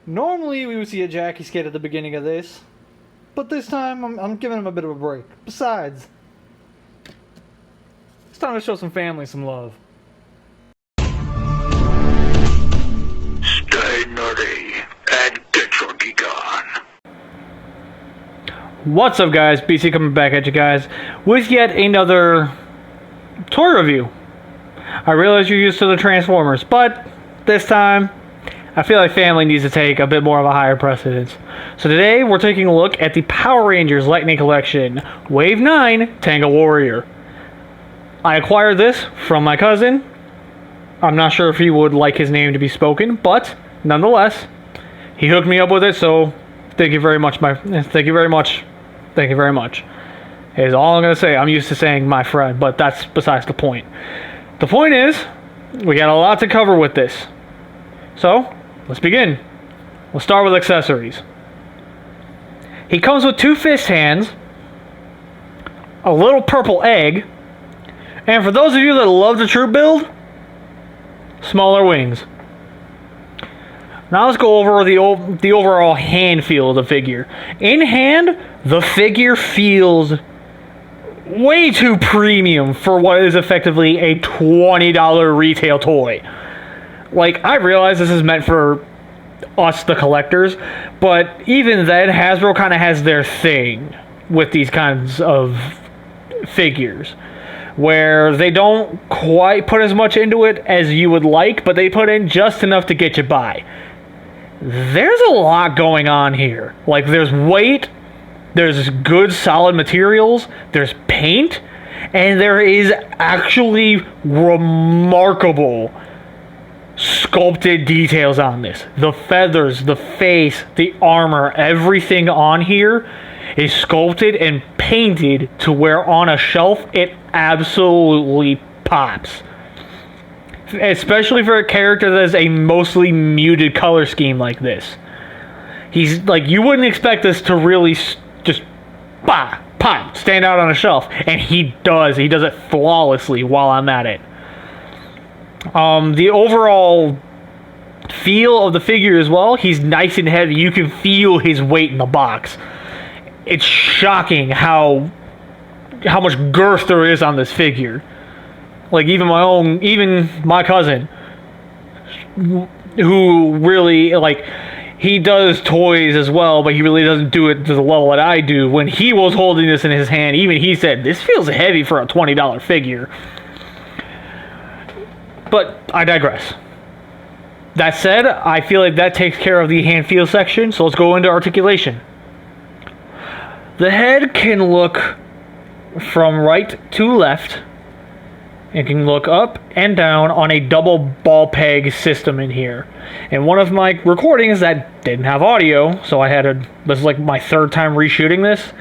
Normally we would see a Jackie skit at the beginning of this, but this time I'm giving him a bit of a break. Besides, it's time to show some family some love. Stay nutty and get your geek on. What's up, guys? BC coming back at you guys with yet another toy review. I realize you're used to the Transformers, but this time I feel like family needs to take a bit more of a higher precedence. So today we're taking a look at the Power Rangers Lightning Collection Wave 9 Tenga Warrior. I acquired this from my cousin. I'm not sure if he would like his name to be spoken, but nonetheless, he hooked me up with it, so thank you very much, thank you very much. Thank you very much. Is all I'm going to say. I'm used to saying my friend, but that's besides the point. The point is, we got a lot to cover with this. So, let's begin. We'll start with accessories. He comes with 2 fist hands, a little purple egg, and for those of you that love the troop build, smaller wings. Now let's go over the overall hand feel of the figure. In hand, the figure feels way too premium for what is effectively a $20 retail toy. Like, I realize this is meant for us, the collectors, but even then, Hasbro kind of has their thing with these kinds of figures, where they don't quite put as much into it as you would like, but they put in just enough to get you by. There's a lot going on here. Like, there's weight, there's good solid materials, there's paint, and there is actually remarkable sculpted details on this. The feathers, the face, the armor, everything on here is sculpted and painted to where on a shelf it absolutely pops. Especially for a character that has a mostly muted color scheme like this. He's like, you wouldn't expect this to really just pop, stand out on a shelf, and he does. He does it flawlessly while I'm at it. The overall feel of the figure as well, he's nice and heavy. You can feel his weight in the box. It's shocking how much girth there is on this figure. Like, even my cousin, who really, like, he does toys as well, but he really doesn't do it to the level that I do. When he was holding this in his hand, even he said, this feels heavy for a $20 figure. But I digress. That said, I feel like that takes care of the hand feel section, so let's go into articulation. The head can look from right to left. It can look up and down on a double ball peg system in here. And one of my recordings that didn't have audio, so this is like my 3rd time reshooting this,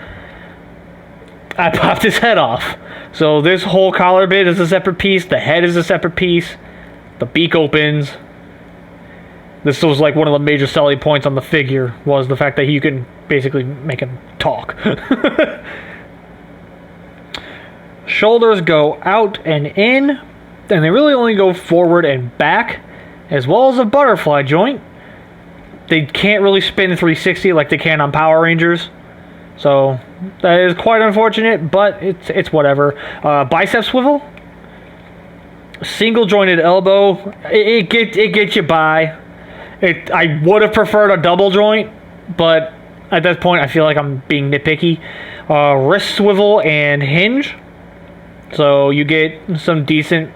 I popped his head off. So this whole collar bit is a separate piece, the head is a separate piece, the beak opens. This was like one of the major selling points on the figure, was the fact that you can basically make him talk. Shoulders go out and in, and they really only go forward and back, as well as a butterfly joint. They can't really spin 360 like they can on Power Rangers, so that is quite unfortunate, but it's whatever. Bicep swivel, single jointed elbow, it gets you by. I would have preferred a double joint, but at this point I feel like I'm being nitpicky. Wrist swivel and hinge. So you get some decent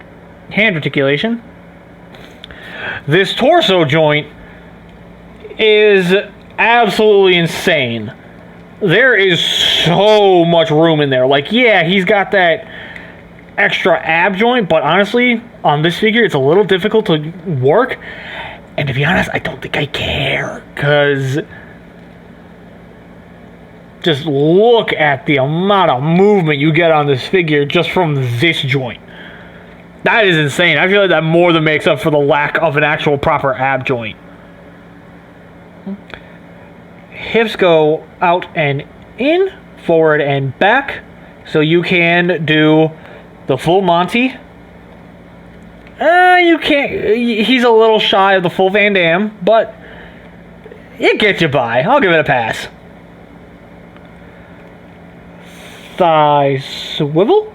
hand articulation. This torso joint is absolutely insane. There is so much room in there. Like, yeah, he's got that extra ab joint, but honestly, on this figure, it's a little difficult to work. And to be honest, I don't think I care, because just look at the amount of movement you get on this figure just from this joint. That is insane. I feel like that more than makes up for the lack of an actual proper ab joint. Hips go out and in, forward and back, so you can do the full Monty. You can't. He's a little shy of the full Van Damme, but it gets you by. I'll give it a pass. Thigh swivel.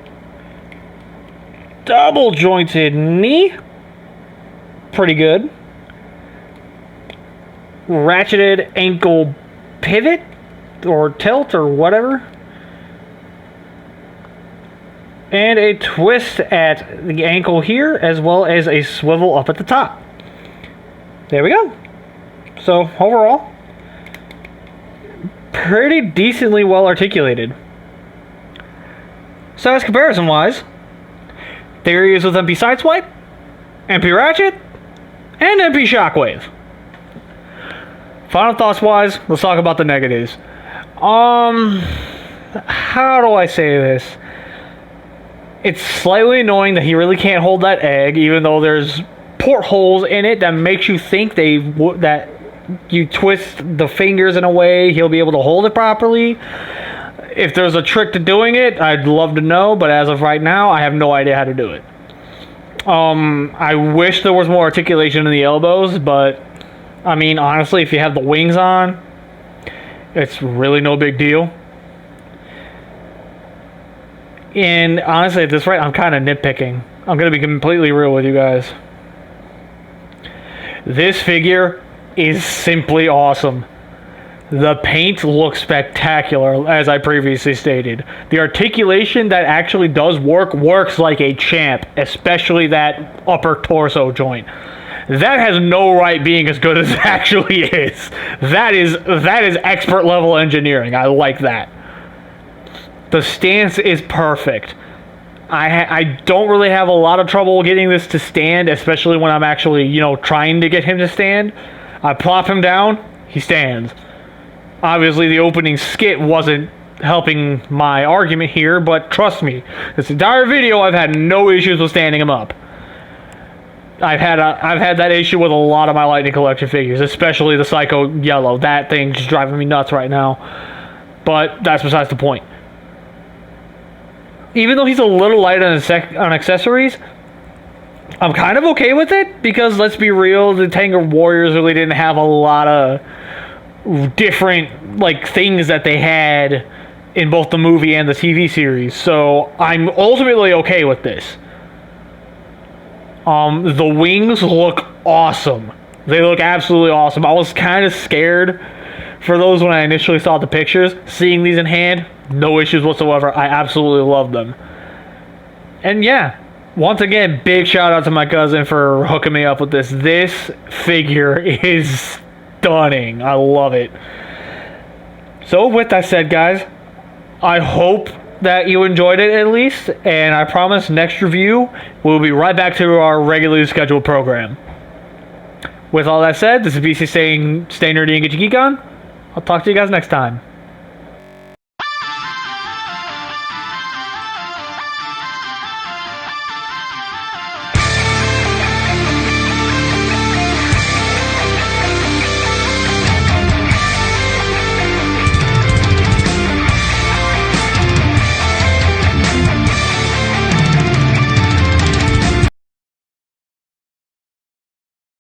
Double jointed knee. Pretty good. Ratcheted ankle pivot or tilt or whatever. And a twist at the ankle here, as well as a swivel up at the top. There we go. So overall, pretty decently well articulated. Size comparison wise, there he is with MP Sideswipe, MP Ratchet, and MP Shockwave. Final thoughts wise, let's talk about the negatives. How do I say this? It's slightly annoying that he really can't hold that egg, even though there's portholes in it that makes you think that you twist the fingers in a way he'll be able to hold it properly. If there's a trick to doing it, I'd love to know, but as of right now, I have no idea how to do it. I wish there was more articulation in the elbows, but I mean, honestly, if you have the wings on, it's really no big deal. And honestly, at this rate, I'm kind of nitpicking. I'm going to be completely real with you guys. This figure is simply awesome. The paint looks spectacular, as I previously stated. The articulation that actually does works like a champ, especially that upper torso joint. That has no right being as good as it actually is. That is expert level engineering. I like that. The stance is perfect. I don't really have a lot of trouble getting this to stand, especially when I'm actually, trying to get him to stand. I plop him down, he stands. Obviously, the opening skit wasn't helping my argument here, but trust me, this entire video I've had no issues with standing him up. I've had that issue with a lot of my Lightning Collection figures, especially the Psycho Yellow. That thing's just driving me nuts right now. But that's besides the point. Even though he's a little light on accessories, I'm kind of okay with it, because let's be real, the Tenga Warriors really didn't have a lot of different things that they had in both the movie and the TV series. So I'm ultimately okay with this. The wings look awesome. They look absolutely awesome. I was kind of scared for those when I initially saw the pictures. Seeing these in hand, no issues whatsoever. I absolutely love them. And yeah, once again, big shout out to my cousin for hooking me up with this. This figure is stunning. I love it. So with that said, guys, I hope that you enjoyed it at least, and I promise next review we'll be right back to our regularly scheduled program. With all that said, this is BC saying stay nerdy and get your geek on. I'll talk to you guys next time.